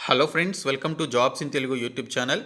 Hello friends, welcome to jobs in Telugu YouTube channel.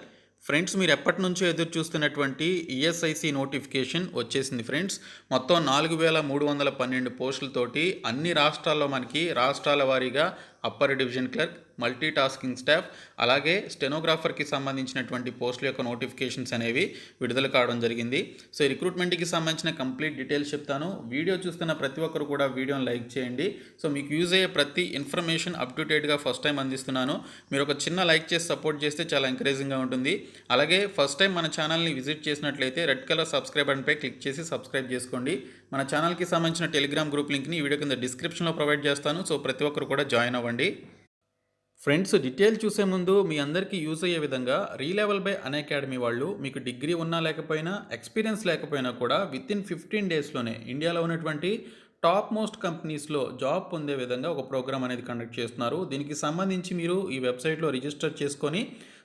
Friends, మీరు ఎప్పటి నుంచో ఎదురు చూస్తున్నటువంటి ఈఎస్ఐసి నోటిఫికేషన్ వచ్చేసింది ఫ్రెండ్స్. మొత్తం 4312 పోస్టులతోటి అన్ని రాష్ట్రాల్లో మనకి రాష్ట్రాల వారీగా upper division clerk, multi tasking staff, అలాగే స్టెనోగ్రాఫర్కి సంబంధించినటువంటి పోస్టుల యొక్క నోటిఫికేషన్స్ అనేవి విడుదల కావడం జరిగింది. సో ఈ రిక్రూట్మెంట్కి సంబంధించిన కంప్లీట్ డీటెయిల్స్ చెప్తాను. వీడియో చూస్తున్న ప్రతి ఒక్కరు కూడా వీడియోని లైక్ చేయండి. సో మీకు యూజ్ అయ్యే ప్రతి ఇన్ఫర్మేషన్ అప్ టు డేట్గా ఫస్ట్ టైం అందిస్తున్నాను. మీరు ఒక చిన్న లైక్ చేసి సపోర్ట్ చేస్తే చాలా ఎంకరేజింగ్గా ఉంటుంది. అలాగే ఫస్ట్ టైం మన ఛానల్ని విజిట్ చేసినట్లయితే రెడ్ కలర్ సబ్స్క్రైబ్ బటన్పై క్లిక్ చేసి సబ్స్క్రైబ్ చేసుకోండి. మన ఛానల్కి సంబంధించిన టెలిగ్రామ్ గ్రూప్ లింక్ని ఈ వీడియో కింద డిస్క్రిప్షన్లో ప్రొవైడ్ చేస్తాను. సో ప్రతి ఒక్కరు కూడా జాయిన్ అవ్వండి. ఫ్రెండ్స్, డీటెయిల్ చూసే ముందు మీ అందరికీ యూజ్ అయ్యే విధంగా రీలెవెల్ బై అన్అకాడమీ వాళ్ళు మీకు డిగ్రీ ఉన్నా లేకపోయినా, ఎక్స్పీరియన్స్ లేకపోయినా కూడా వితిన్ 15 డేస్లోనే ఇండియాలో ఉన్నటువంటి టాప్ మోస్ట్ కంపెనీస్లో జాబ్ పొందే విధంగా ఒక ప్రోగ్రామ్ అనేది కండక్ట్ చేస్తున్నారు. దీనికి సంబంధించి మీరు ఈ వెబ్సైట్లో రిజిస్టర్ చేసుకొని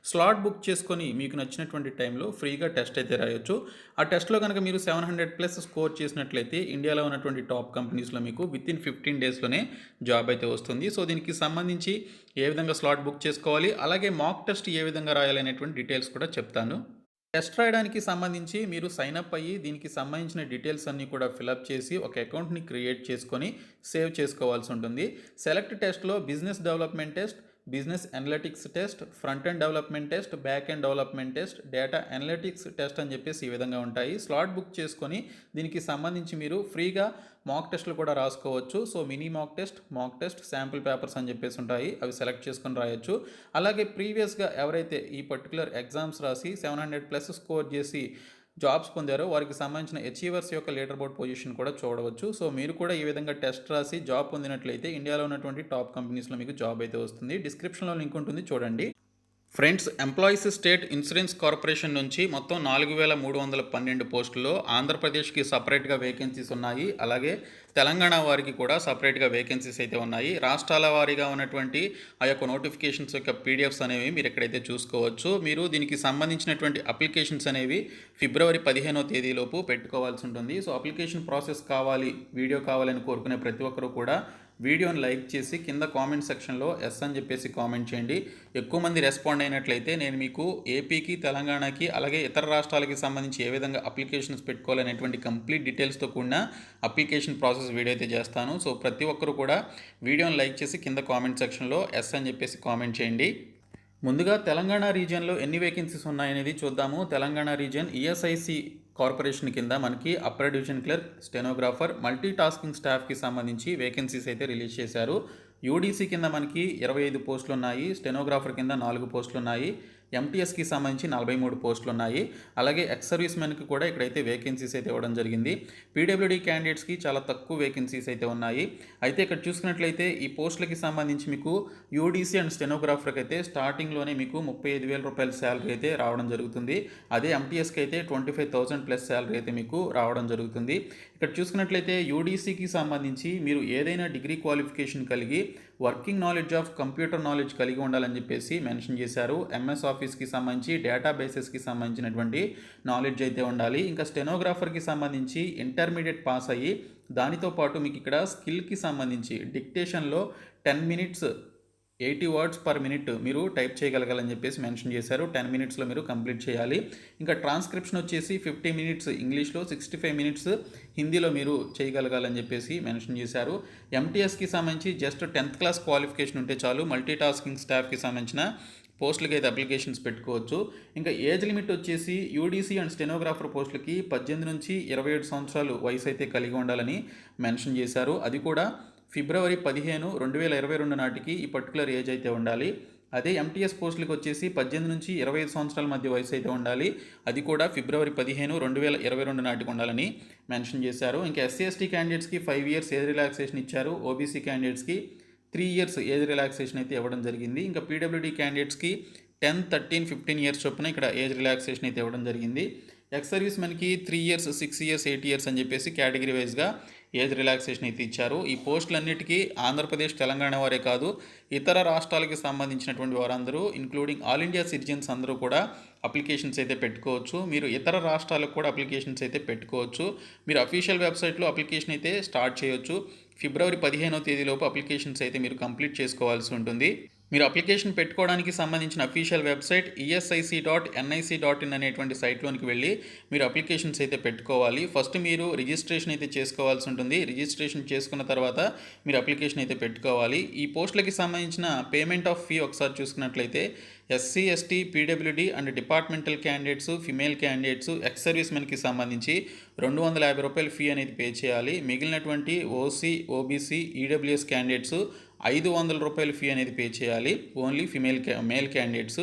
స్లాట్ బుక్ చేసుకొని మీకు నచ్చినటువంటి టైంలో ఫ్రీగా టెస్ట్ అయితే రాయొచ్చు. ఆ టెస్ట్లో కనుక మీరు 700+ స్కోర్ చేసినట్లయితే ఇండియాలో ఉన్నటువంటి టాప్ కంపెనీస్లో మీకు వితిన్ 15 డేస్లోనే జాబ్ అయితే వస్తుంది. సో దీనికి సంబంధించి ఏ విధంగా స్లాట్ బుక్ చేసుకోవాలి, అలాగే మాక్ టెస్ట్ ఏ విధంగా రాయాలి అనేటువంటి డీటెయిల్స్ కూడా చెప్తాను. టెస్ట్ రాయడానికి సంబంధించి మీరు సైన్అప్ అయ్యి దీనికి సంబంధించిన డీటెయిల్స్ అన్నీ కూడా ఫిలప్ చేసి ఒక అకౌంట్ని క్రియేట్ చేసుకొని సేవ్ చేసుకోవాల్సి ఉంటుంది. సెలెక్ట్ టెస్ట్లో business development test, business analytics test, front end development test, back end development test, data analytics test అని చెప్పేసి ఈ విధంగా ఉంటాయి. స్లాట్ బుక్ చేసుకొని దీనికి సంబంధించి మీరు ఫ్రీగా మాక్ టెస్ట్లు కూడా రాసుకోవచ్చు. So mini mock test, sample papers అని చెప్పేసి ఉంటాయి, అవి సెలెక్ట్ చేసుకొని రాయొచ్చు. అలాగే ప్రీవియస్గా ఎవరైతే ఈ పర్టికులర్ ఎగ్జామ్స్ రాసి 700+ స్కోర్ చేసి జాబ్స్ పొందారో వారికి సంబంధించిన అచీవర్స్ యొక్క లీడర్ బోర్డ్ పొజిషన్ కూడా చూడవచ్చు. సో మీరు కూడా ఈ విధంగా టెస్ట్ రాసి జాబ్ పొందినట్లయితే ఇండియాలో ఉన్నటువంటి టాప్ కంపెనీస్లో మీకు జాబ్ అయితే వస్తుంది. డిస్క్రిప్షన్లో లింక్ ఉంటుంది, చూడండి. Friends, employees state insurance corporation నుంచి మొత్తం 4312 పోస్టుల్లో ఆంధ్రప్రదేశ్కి సపరేట్గా వేకెన్సీస్ ఉన్నాయి. అలాగే తెలంగాణ వారికి కూడా సపరేట్గా వేకెన్సీస్ అయితే ఉన్నాయి. రాష్ట్రాల వారీగా ఉన్నటువంటి ఆ యొక్క నోటిఫికేషన్స్ యొక్క పీడిఎఫ్స్ అనేవి మీరు ఎక్కడైతే చూసుకోవచ్చు. మీరు దీనికి సంబంధించినటువంటి అప్లికేషన్స్ అనేవి ఫిబ్రవరి 15వ తేదీలోపు పెట్టుకోవాల్సి ఉంటుంది. సో అప్లికేషన్ ప్రాసెస్ కావాలి, వీడియో కావాలని కోరుకునే ప్రతి ఒక్కరు కూడా వీడియోని లైక్ చేసి కింద కామెంట్ సెక్షన్లో ఎస్ అని చెప్పేసి కామెంట్ చేయండి. ఎక్కువ మంది రెస్పాండ్ అయినట్లయితే నేను మీకు ఏపీకి, తెలంగాణకి, అలాగే ఇతర రాష్ట్రాలకి సంబంధించి ఏ విధంగా అప్లికేషన్స్ పెట్టుకోవాలనేటువంటి కంప్లీట్ డీటెయిల్స్తో కూడిన అప్లికేషన్ ప్రాసెస్ వీడియో అయితే చేస్తాను. సో ప్రతి ఒక్కరు కూడా వీడియోని లైక్ చేసి కింద కామెంట్ సెక్షన్లో ఎస్ అని చెప్పేసి కామెంట్ చేయండి. ముందుగా తెలంగాణ రీజియన్లో ఎన్ని వేకెన్సీస్ ఉన్నాయనేది చూద్దాము. తెలంగాణ రీజియన్ ఈఎస్ఐసి కార్పొరేషన్ కింద మనకి upper division clerk, stenographer, multi tasking స్టాఫ్కి సంబంధించి వేకెన్సీస్ అయితే రిలీజ్ చేశారు. యూడీసీ కింద మనకి 25 పోస్టులు ఉన్నాయి, స్టెనోగ్రాఫర్ కింద 4 పోస్టులు ఉన్నాయి, ఎంటీఎస్కి సంబంధించి 43 పోస్టులు ఉన్నాయి. అలాగే ఎక్స్ సర్వీస్ మెన్కి కూడా ఇక్కడైతే వేకెన్సీస్ అయితే ఇవ్వడం జరిగింది. పీడబ్ల్యూడీ క్యాండిడేట్స్కి చాలా తక్కువ వేకెన్సీస్ అయితే ఉన్నాయి. అయితే ఇక్కడ చూసుకున్నట్లయితే ఈ పోస్టులకి సంబంధించి మీకు యూడీసీ అండ్ స్టెనోగ్రాఫర్కి అయితే స్టార్టింగ్లోనే మీకు 35,000 రూపాయల శాలరీ అయితే రావడం జరుగుతుంది. అదే ఎంటీఎస్కి అయితే 25,000+ శాలరీ అయితే మీకు రావడం జరుగుతుంది. ఇక్కడ చూసుకున్నట్లయితే యూడీసీకి సంబంధించి మీరు ఏదైనా డిగ్రీ క్వాలిఫికేషన్ కలిగి working knowledge of computer knowledge కలిగి ఉండాలని చెప్పేసి మెన్షన్ చేశారు. ఎంఎస్ ఆఫీస్కి సంబంధించి డేటాబేసెస్కి సంబంధించినటువంటి నాలెడ్జ్ అయితే ఉండాలి. ఇంకా స్టెనోగ్రాఫర్కి సంబంధించి ఇంటర్మీడియట్ పాస్ అయ్యి దానితో పాటు మీకు ఇక్కడ స్కిల్కి సంబంధించి డిక్టేషన్లో 10 minutes 80 words per minute మీరు టైప్ చేయగలగాలని చెప్పేసి మెన్షన్ చేశారు. 10 minutesలో మీరు కంప్లీట్ చేయాలి. ఇంకా ట్రాన్స్క్రిప్షన్ వచ్చేసి 50 minutes ఇంగ్లీష్లో, 65 minutes హిందీలో మీరు చేయగలగాలని చెప్పేసి మెన్షన్ చేశారు. ఎంటీఎస్కి సంబంధించి జస్ట్ 10th క్లాస్ క్వాలిఫికేషన్ ఉంటే చాలు. మల్టీ టాస్కింగ్ స్టాఫ్కి సంబంధించిన పోస్టులకి అయితే అప్లికేషన్స్ పెట్టుకోవచ్చు. ఇంకా ఏజ్ లిమిట్ వచ్చేసి యూడీసీ అండ్ స్టెనోగ్రాఫర్ పోస్టులకి 18 నుంచి 27 సంవత్సరాలు వయసు అయితే కలిగి ఉండాలని మెన్షన్ చేశారు. అది కూడా ఫిబ్రవరి 15, 2022 నాటికి ఈ పర్టికులర్ ఏజ్ అయితే ఉండాలి. అదే ఎంటీఎస్ పోస్టులకు వచ్చేసి 18 నుంచి 25 సంవత్సరాల మధ్య వయసు అయితే ఉండాలి. అది కూడా ఫిబ్రవరి 15, 2022 నాటికి ఉండాలని మెన్షన్ చేశారు. ఇంకా ఎస్సీ ఎస్టీ క్యాండిడేట్స్కి 5 years ఏజ్ రిలాక్సేషన్ ఇచ్చారు. ఓబీసీ క్యాండిడేట్స్కి 3 years ఏజ్ రిలాక్సేషన్ అయితే ఇవ్వడం జరిగింది. ఇంకా పీడబ్ల్యూడీ క్యాండిడేట్స్కి 10, 13, 15 years చొప్పున ఇక్కడ ఏజ్ రిలాక్సేషన్ అయితే ఇవ్వడం జరిగింది. ఎక్స్ సర్వీస్ మెన్కి 3 years, 6 years, 8 years అని చెప్పేసి కేటగిరీ వైజ్గా ఏజ్ రిలాక్సేషన్ అయితే ఇచ్చారు. ఈ పోస్టులన్నిటికీ ఆంధ్రప్రదేశ్, తెలంగాణ వారే కాదు ఇతర రాష్ట్రాలకి సంబంధించినటువంటి వారందరూ ఇంక్లూడింగ్ ఆల్ ఇండియా సిటిజన్స్ అందరూ కూడా అప్లికేషన్స్ అయితే పెట్టుకోవచ్చు. మీరు ఇతర రాష్ట్రాలకు కూడా అప్లికేషన్స్ అయితే పెట్టుకోవచ్చు. మీరు అఫీషియల్ వెబ్సైట్లో అప్లికేషన్ అయితే స్టార్ట్ చేయొచ్చు. ఫిబ్రవరి 15వ తేదీలోపు అప్లికేషన్స్ అయితే మీరు కంప్లీట్ చేసుకోవాల్సి ఉంటుంది. మీరు అప్లికేషన్ పెట్టుకోవడానికి సంబంధించిన అఫీషియల్ వెబ్సైట్ ESIC.nic.in అనేటువంటి సైట్లోనికి వెళ్ళి మీరు అప్లికేషన్స్ అయితే పెట్టుకోవాలి. ఫస్ట్ మీరు రిజిస్ట్రేషన్ అయితే చేసుకోవాల్సి ఉంటుంది. రిజిస్ట్రేషన్ చేసుకున్న తర్వాత మీరు అప్లికేషన్ అయితే పెట్టుకోవాలి. ఈ పోస్టులకి సంబంధించిన పేమెంట్ ఆఫ్ ఫీ ఒకసారి చూసుకున్నట్లయితే SC, ST, PWD and departmental candidates, female candidates, ex service మెన్కి సంబంధించి ₹250 ఫీ అనేది పే చేయాలి. మిగిలినటువంటి OC, OBC, EWS candidates ₹500 fee అనేది పే చేయాలి. Only male candidates.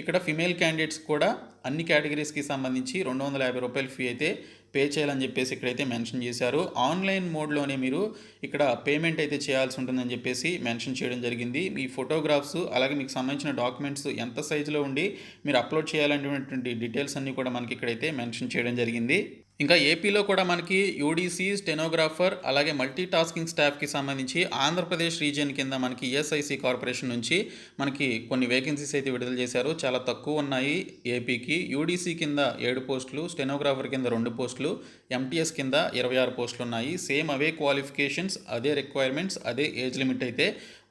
ఇక్కడ ఫిమేల్ క్యాండిడేట్స్ కూడా అన్ని కేటగిరీస్కి సంబంధించి ₹250 ఫీ అయితే పే చేయాలని చెప్పేసి ఇక్కడైతే మెన్షన్ చేశారు. ఆన్లైన్ మోడ్లోనే మీరు ఇక్కడ పేమెంట్ అయితే చేయాల్సి ఉంటుందని చెప్పేసి మెన్షన్ చేయడం జరిగింది. మీ ఫోటోగ్రాఫ్స్ అలాగే మీకు సంబంధించిన డాక్యుమెంట్స్ ఎంత సైజులో ఉండి మీరు అప్లోడ్ చేయాలనేటువంటి డీటెయిల్స్ అన్నీ కూడా మనకి ఇక్కడైతే మెన్షన్ చేయడం జరిగింది. ఇంకా ఏపీలో కూడా మనకి యూడీసీ, స్టెనోగ్రాఫర్ అలాగే మల్టీ టాస్కింగ్ స్టాఫ్కి సంబంధించి ఆంధ్రప్రదేశ్ రీజియన్ కింద మనకి ESIC కార్పొరేషన్ నుంచి మనకి కొన్ని వేకెన్సీస్ అయితే విడుదల చేశారు. చాలా తక్కువ ఉన్నాయి ఏపీకి. యూడీసీ కింద 7 పోస్టులు, స్టెనోగ్రాఫర్ కింద 2 పోస్టులు, MTS కింద 26 పోస్టులు ఉన్నాయి. సేమ్ అవే క్వాలిఫికేషన్స్, అదే రిక్వైర్మెంట్స్, అదే ఏజ్ లిమిట్ అయితే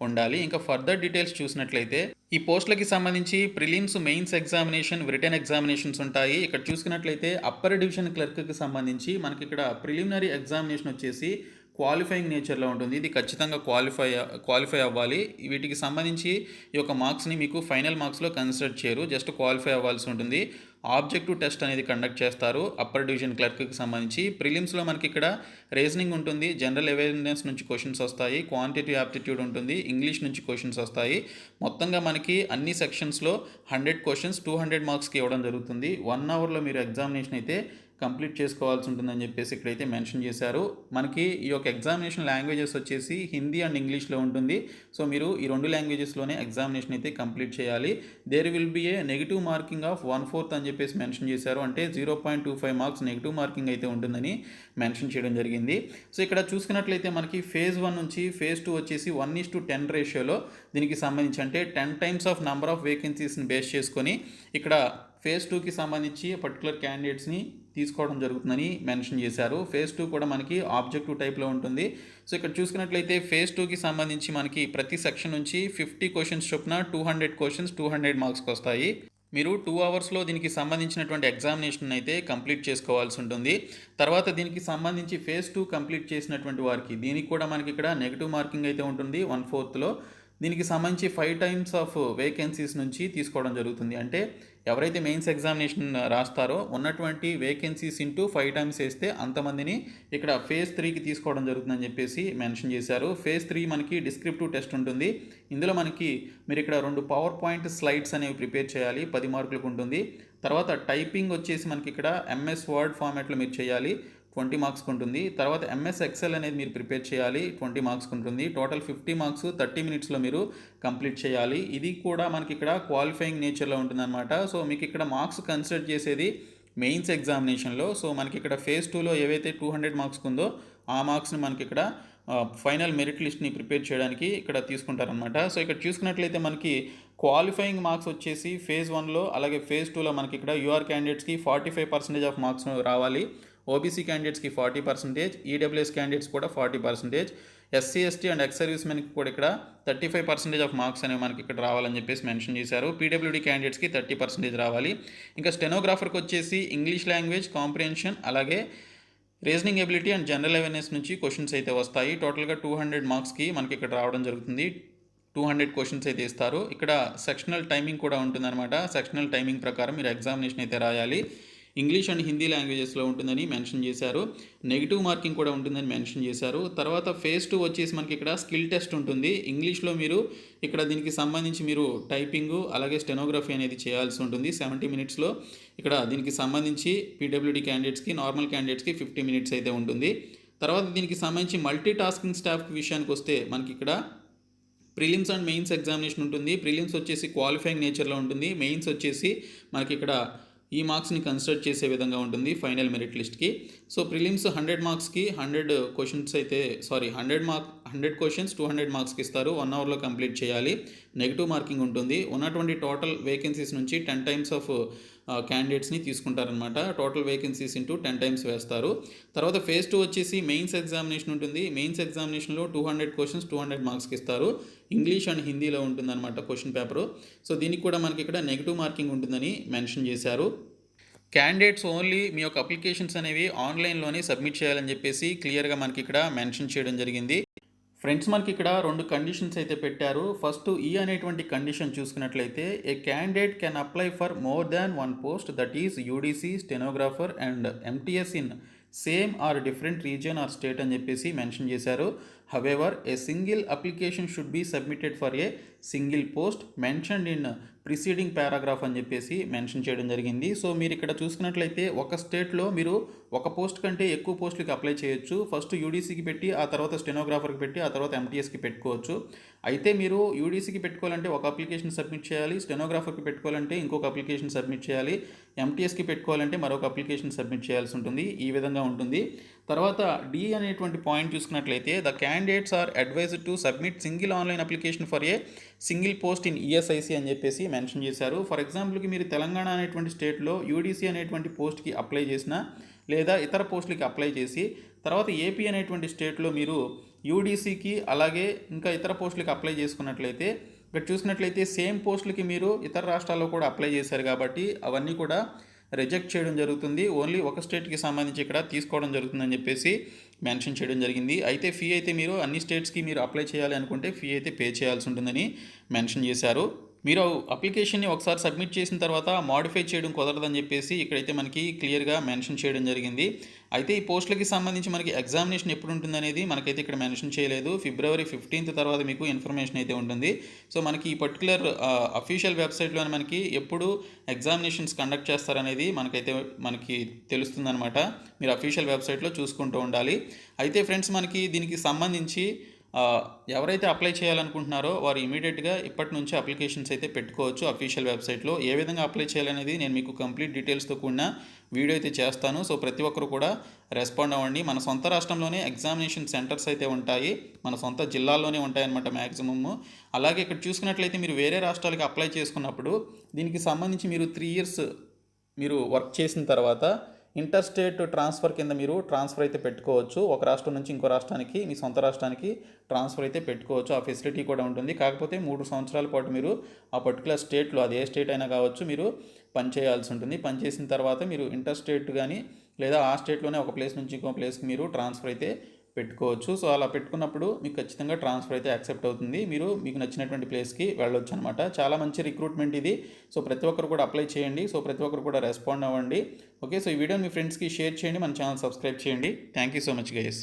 ఉండాలి. ఇంకా ఫర్దర్ డీటెయిల్స్ చూసినట్లయితే ఈ పోస్టులకి సంబంధించి prelims, mains examination, return examinations ఉంటాయి. ఇక్కడ చూసుకున్నట్లయితే అప్పర్ డివిజన్ క్లర్క్కి సంబంధించి మనకి ఇక్కడ ప్రిలిమినరీ ఎగ్జామినేషన్ వచ్చేసి క్వాలిఫైయింగ్ నేచర్లో ఉంటుంది. ఇది ఖచ్చితంగా క్వాలిఫై అవ్వాలి. వీటికి సంబంధించి ఈ యొక్క మార్క్స్ని మీకు ఫైనల్ మార్క్స్లో కన్సిడర్ చేయరు, జస్ట్ క్వాలిఫై అవ్వాల్సి ఉంటుంది. ఆబ్జెక్టివ్ టెస్ట్ అనేది కండక్ట్ చేస్తారు అప్పర్ డివిజన్ క్లర్క్కి సంబంధించి. ప్రిలిమ్స్లో మనకి ఇక్కడ రీజనింగ్ ఉంటుంది, జనరల్ అవేర్నెస్ నుంచి క్వశ్చన్స్ వస్తాయి, క్వాంటిటీ యాప్టిట్యూడ్ ఉంటుంది, ఇంగ్లీష్ నుంచి క్వశ్చన్స్ వస్తాయి. మొత్తంగా మనకి అన్ని సెక్షన్స్లో 100 క్వశ్చన్స్ 200 మార్క్స్కి ఇవ్వడం జరుగుతుంది. 1 అవర్లో మీరు ఎగ్జామినేషన్ అయితే కంప్లీట్ చేసుకోవాల్సి ఉంటుందని చెప్పేసి ఇక్కడైతే మెన్షన్ చేశారు. మనకి ఈ యొక్క ఎగ్జామినేషన్ లాంగ్వేజెస్ వచ్చేసి హిందీ అండ్ ఇంగ్లీష్లో ఉంటుంది. సో మీరు ఈ 2 లాంగ్వేజెస్లోనే ఎగ్జామినేషన్ అయితే కంప్లీట్ చేయాలి. There will be a negative marking of 1/4 అని చెప్పేసి మెన్షన్ చేశారు. అంటే 0.25 మార్క్స్ నెగిటివ్ మార్కింగ్ అయితే ఉంటుందని మెన్షన్ చేయడం జరిగింది. సో ఇక్కడ చూసుకున్నట్లయితే మనకి ఫేజ్ 1 నుంచి ఫేజ్ 2 వచ్చేసి 1:10 రేషియోలో దీనికి సంబంధించి అంటే 10 టైమ్స్ ఆఫ్ నెంబర్ ఆఫ్ వేకెన్సీస్ని బేస్ చేసుకొని ఇక్కడ ఫేజ్ 2కి సంబంధించి పర్టికులర్ క్యాండిడేట్స్ని తీసుకోవడం జరుగుతుందని మెన్షన్ చేశారు. ఫేజ్ 2 కూడా మనకి ఆబ్జెక్టివ్ టైప్లో ఉంటుంది. సో ఇక్కడ చూసుకున్నట్లయితే ఫేజ్ 2కి సంబంధించి మనకి ప్రతి సెక్షన్ నుంచి 50 క్వశ్చన్స్ చొప్పున 200 క్వశ్చన్స్ 200 మార్క్స్కి వస్తాయి. మీరు 2 అవర్స్లో దీనికి సంబంధించినటువంటి ఎగ్జామినేషన్ అయితే కంప్లీట్ చేసుకోవాల్సి ఉంటుంది. తర్వాత దీనికి సంబంధించి ఫేజ్ 2 కంప్లీట్ చేసినటువంటి వారికి దీనికి కూడా మనకి ఇక్కడ నెగిటివ్ మార్కింగ్ అయితే ఉంటుంది 1/4లో. దీనికి సంబంధించి 5 టైమ్స్ ఆఫ్ వేకెన్సీస్ నుంచి తీసుకోవడం జరుగుతుంది. అంటే ఎవరైతే మెయిన్స్ ఎగ్జామినేషన్ రాస్తారో ఉన్నటువంటి వేకెన్సీస్ ఇంటూ 5 టైమ్స్ వేస్తే అంతమందిని ఇక్కడ ఫేజ్ 3కి తీసుకోవడం జరుగుతుందని చెప్పేసి మెన్షన్ చేశారు. ఫేజ్ 3 మనకి డిస్క్రిప్టివ్ టెస్ట్ ఉంటుంది. ఇందులో మనకి మీరు ఇక్కడ 2 పవర్ పాయింట్ స్లైడ్స్ అనేవి ప్రిపేర్ చేయాలి, 10 మార్కులకు ఉంటుంది. తర్వాత టైపింగ్ వచ్చేసి మనకి ఇక్కడ MS వర్డ్ ఫార్మాట్లో మీరు చేయాలి, 20 మార్క్స్కి ఉంటుంది. తర్వాత MS ఎక్సెల్ అనేది మీరు ప్రిపేర్ చేయాలి, 20 మార్క్స్కి ఉంటుంది. టోటల్ 50 మార్క్స్ 30 మినిట్స్లో మీరు కంప్లీట్ చేయాలి. ఇది కూడా మనకి ఇక్కడ క్వాలిఫైయింగ్ నేచర్లో ఉంటుందన్నమాట. సో మీకు ఇక్కడ మార్క్స్ కన్సిడర్ చేసేది మెయిన్స్ ఎగ్జామినేషన్లో. సో మనకి ఇక్కడ ఫేజ్ 2లో ఏవైతే 200 మార్క్స్కి ఉందో ఆ మార్క్స్ని మనకి ఇక్కడ ఫైనల్ మెరిట్ లిస్ట్ని ప్రిపేర్ చేయడానికి ఇక్కడ తీసుకుంటారనమాట. సో ఇక్కడ చూసుకున్నట్లయితే మనకి క్వాలిఫైయింగ్ మార్క్స్ వచ్చేసి ఫేజ్ 1లో అలాగే ఫేజ్ 2లో మనకి ఇక్కడ UR క్యాండిడేట్స్కి 45% ఆఫ్ మార్క్స్ రావాలి. OBC క్యాండిడేట్స్కి 40%, EWS క్యాండిడేట్స్ కూడా 40%, SC, ST and ex service మెన్కి కూడా ఇక్కడ 35% ఆఫ్ మార్క్స్ అనేవి మనకి ఇక్కడ రావాలని చెప్పేసి మెన్షన్ చేశారు. PWD క్యాండిడేట్స్కి 30% రావాలి. ఇంకా స్టెనోగ్రాఫర్కి వచ్చేసి ఇంగ్లీష్ లాంగ్వేజ్ కాంప్రిహెన్షన్ అలాగే reasoning ability and general awareness నుంచి క్వశ్చన్స్ అయితే వస్తాయి. టోటల్గా 200 మార్క్స్కి మనకి ఇక్కడ రావడం జరుగుతుంది. 200 క్వశ్చన్స్ అయితే ఇస్తారు. ఇక్కడ సెక్షనల్ టైమింగ్ కూడా ఉంటుందన్నమాట. సెక్షనల్ టైమింగ్ ప్రకారం మీరు ఎగ్జామినేషన్ అయితే రాయాలి. ఇంగ్లీష్ అండ్ హిందీ లాంగ్వేజెస్లో ఉంటుందని మెన్షన్ చేశారు. నెగిటివ్ మార్కింగ్ కూడా ఉంటుందని మెన్షన్ చేశారు. తర్వాత ఫేజ్ 2 వచ్చేసి మనకి ఇక్కడ స్కిల్ టెస్ట్ ఉంటుంది. ఇంగ్లీష్లో మీరు ఇక్కడ దీనికి సంబంధించి మీరు టైపింగ్ అలాగే స్టెనోగ్రఫీ అనేది చేయాల్సి ఉంటుంది 70 మినిట్స్లో. ఇక్కడ దీనికి సంబంధించి PWD క్యాండిడేట్స్కి, నార్మల్ క్యాండిడేట్స్కి 50 మినిట్స్ అయితే ఉంటుంది. తర్వాత దీనికి సంబంధించి మల్టీ టాస్కింగ్ స్టాఫ్ విషయానికి వస్తే మనకి ఇక్కడ ప్రిలిమ్స్ అండ్ మెయిన్స్ ఎగ్జామినేషన్ ఉంటుంది. ప్రిలిమ్స్ వచ్చేసి క్వాలిఫైయింగ్ నేచర్లో ఉంటుంది. మెయిన్స్ వచ్చేసి మనకి ఇక్కడ ఈ మార్క్స్ని కన్సిడర్ చేసే విధంగా ఉంటుంది ఫైనల్ మెరిట్ లిస్ట్కి. సో ప్రిలిమ్స్ 100 మార్క్స్‌కి 100 క్వెషన్స్ అయితే 100 క్వెషన్స్ 200 మార్క్స్‌కి ఇస్తారు. 1 అవర్‌లో కంప్లీట్ చేయాలి. నెగెటివ్ మార్కింగ్ ఉంటుంది. ఉన్నటువంటి టోటల్ వేకెన్సీస్ నుంచి 10 టైమ్స్ ఆఫ్ క్యాండిడేట్స్‌ని తీసుకుంటారనమాట. టోటల్ వేకెన్సీస్ ఇంటూ 10 టైమ్స్ వేస్తారు. తర్వాత ఫేజ్ 2 వచ్చేసి మెయిన్స్ ఎగ్జామినేషన్ ఉంటుంది. మెయిన్స్ ఎగ్జామినేషన్‌లో 200 క్వెషన్స్ 200 మార్క్స్‌కి ఇస్తారు. ఇంగ్లీష్ అండ్ హిందీలో ఉంటుందన్నమాట క్వెషన్ పేపరు. సో దీనికి కూడా మనకి ఇక్కడ నెగెటివ్ మార్కింగ్ ఉంటుందని మెన్షన్ చేశారు. క్యాండిడేట్స్ ఓన్లీ మీ యొక్క అప్లికేషన్స్ అనేవి ఆన్లైన్లోనే సబ్మిట్ చేయాలని చెప్పేసి క్లియర్గా మనకి ఇక్కడ మెన్షన్ చేయడం జరిగింది. ఫ్రెండ్స్ మనకి ఇక్కడ 2 కండిషన్స్ అయితే పెట్టారు. ఫస్ట్ ఈ అనేటువంటి కండిషన్ చూసుకున్నట్లయితే a candidate can apply for more than 1 post that is UDC stenographer and MTS in same or different region or state అని చెప్పేసి మెన్షన్ చేశారు. However a single application should be submitted for a single post mentioned in preceding paragraph అని చెప్పేసి mention చేయడం జరిగింది. So మీరు ఇక్కడ చూసుకున్నట్లయితే ఒక స్టేట్లో మీరు ఒక పోస్ట్ కంటే ఎక్కువ పోస్టులకి అప్లై చేయొచ్చు. ఫస్ట్ యూడీసీకి పెట్టి ఆ తర్వాత స్టెనోగ్రాఫర్కి పెట్టి ఆ తర్వాత ఎంటీఎస్కి పెట్టుకోవచ్చు. అయితే మీరు యూడీసీకి పెట్టుకోవాలంటే ఒక అప్లికేషన్ సబ్మిట్ చేయాలి, స్టెనోగ్రాఫర్కి పెట్టుకోవాలంటే ఇంకొక అప్లికేషన్ సబ్మిట్ చేయాలి, ఎంటీఎస్కి పెట్టుకోవాలంటే మరొక అప్లికేషన్ సబ్మిట్ చేయాల్సి ఉంటుంది. ఈ విధంగా ఉంటుంది. తర్వాత డి అనేటువంటి పాయింట్ చూసుకున్నట్లయితే the candidates are advised to submit single online application for a single post in ESIC అని చెప్పేసి మెన్షన్ చేశారు. ఫర్ ఎగ్జాంపుల్కి మీరు తెలంగాణ అనేటువంటి స్టేట్లో యూడీసీ అనేటువంటి పోస్ట్కి అప్లై చేసినా లేదా ఇతర పోస్టులకి అప్లై చేసి తర్వాత ఏపీ అనేటువంటి స్టేట్లో మీరు యూడీసీకి అలాగే ఇంకా ఇతర పోస్టులకి అప్లై చేసుకున్నట్లయితే ఇక్కడ చూసినట్లయితే సేమ్ పోస్టులకి మీరు ఇతర రాష్ట్రాల్లో కూడా అప్లై చేశారు కాబట్టి అవన్నీ కూడా రిజెక్ట్ చేయడం జరుగుతుంది. ఓన్లీ ఒక స్టేట్కి సంబంధించి ఇక్కడ తీసుకోవడం జరుగుతుందని చెప్పేసి మెన్షన్ చేయడం జరిగింది. అయితే ఫీ అయితే మీరు అన్ని స్టేట్స్కి మీరు అప్లై చేయాలి అనుకుంటే ఫీ అయితే పే చేయాల్సి ఉంటుందని మెన్షన్ చేశారు. మీరు అప్లికేషన్ని ఒకసారి సబ్మిట్ చేసిన తర్వాత మాడిఫై చేయడం కుదరదని చెప్పేసి ఇక్కడైతే మనకి క్లియర్గా మెన్షన్ చేయడం జరిగింది. అయితే ఈ పోస్టులకి సంబంధించి మనకి ఎగ్జామినేషన్ ఎప్పుడు ఉంటుందనేది మనకైతే ఇక్కడ మెన్షన్ చేయలేదు. ఫిబ్రవరి 15th తర్వాత మీకు ఇన్ఫర్మేషన్ అయితే ఉంటుంది. సో మనకి ఈ పర్టికులర్ అఫీషియల్ వెబ్సైట్లోనే మనకి ఎప్పుడు ఎగ్జామినేషన్స్ కండక్ట్ చేస్తారనేది మనకి తెలుస్తుందన్నమాట. మీరు అఫీషియల్ వెబ్సైట్లో చూసుకుంటూ ఉండాలి. అయితే ఫ్రెండ్స్ మనకి దీనికి సంబంధించి ఎవరైతే అప్లై చేయాలనుకుంటున్నారో వారు ఇమీడియట్గా ఇప్పటి నుంచి అప్లికేషన్స్ అయితే పెట్టుకోవచ్చు అఫీషియల్ వెబ్సైట్లో. ఏ విధంగా అప్లై చేయాలనేది నేను మీకు కంప్లీట్ డీటెయిల్స్తో కూడిన వీడియో అయితే చేస్తాను. సో ప్రతి ఒక్కరు కూడా రెస్పాండ్ అవ్వండి. మన సొంత రాష్ట్రంలోనే ఎగ్జామినేషన్ సెంటర్స్ అయితే ఉంటాయి, మన సొంత జిల్లాల్లోనే ఉంటాయన్నమాట మ్యాక్సిమమ్. అలాగే ఇక్కడ చూసుకున్నట్లయితే మీరు వేరే రాష్ట్రాలకి అప్లై చేసుకున్నప్పుడు దీనికి సంబంధించి మీరు 3 years మీరు వర్క్ చేసిన తర్వాత ఇంటర్ స్టేట్ ట్రాన్స్ఫర్ కింద మీరు ట్రాన్స్ఫర్ అయితే పెట్టుకోవచ్చు. ఒక రాష్ట్రం నుంచి ఇంకో రాష్ట్రానికి మీ సొంత రాష్ట్రానికి ట్రాన్స్ఫర్ అయితే పెట్టుకోవచ్చు. ఆ ఫెసిలిటీ కూడా ఉంటుంది. కాకపోతే 3 సంవత్సరాల పాటు మీరు ఆ పర్టికులర్ స్టేట్లో, అది ఏ స్టేట్ అయినా కావచ్చు, మీరు పనిచేయాల్సి ఉంటుంది. పనిచేసిన తర్వాత మీరు ఇంటర్ స్టేట్ కానీ లేదా ఆ స్టేట్లోనే ఒక ప్లేస్ నుంచి ఇంకో ప్లేస్కి మీరు ట్రాన్స్ఫర్ అయితే పెట్టుకోవచ్చు. సో అలా పెట్టుకున్నప్పుడు మీకు ఖచ్చితంగా ట్రాన్స్ఫర్ అయితే యాక్సెప్ట్ అవుతుంది. మీకు నచ్చినటువంటి ప్లేస్కి వెళ్ళొచ్చు అనమాట. చాలా మంచి రిక్రూట్మెంట్ ఇది. సో ప్రతి ఒక్కరు కూడా అప్లై చేయండి. సో ప్రతి ఒక్కరు కూడా రెస్పాండ్ అవ్వండి. ఓకే, సో ఈ వీడియోని మీ ఫ్రెండ్స్కి షేర్ చేయండి. మన ఛానల్ సబ్స్క్రైబ్ చేయండి. Thank you so much guys.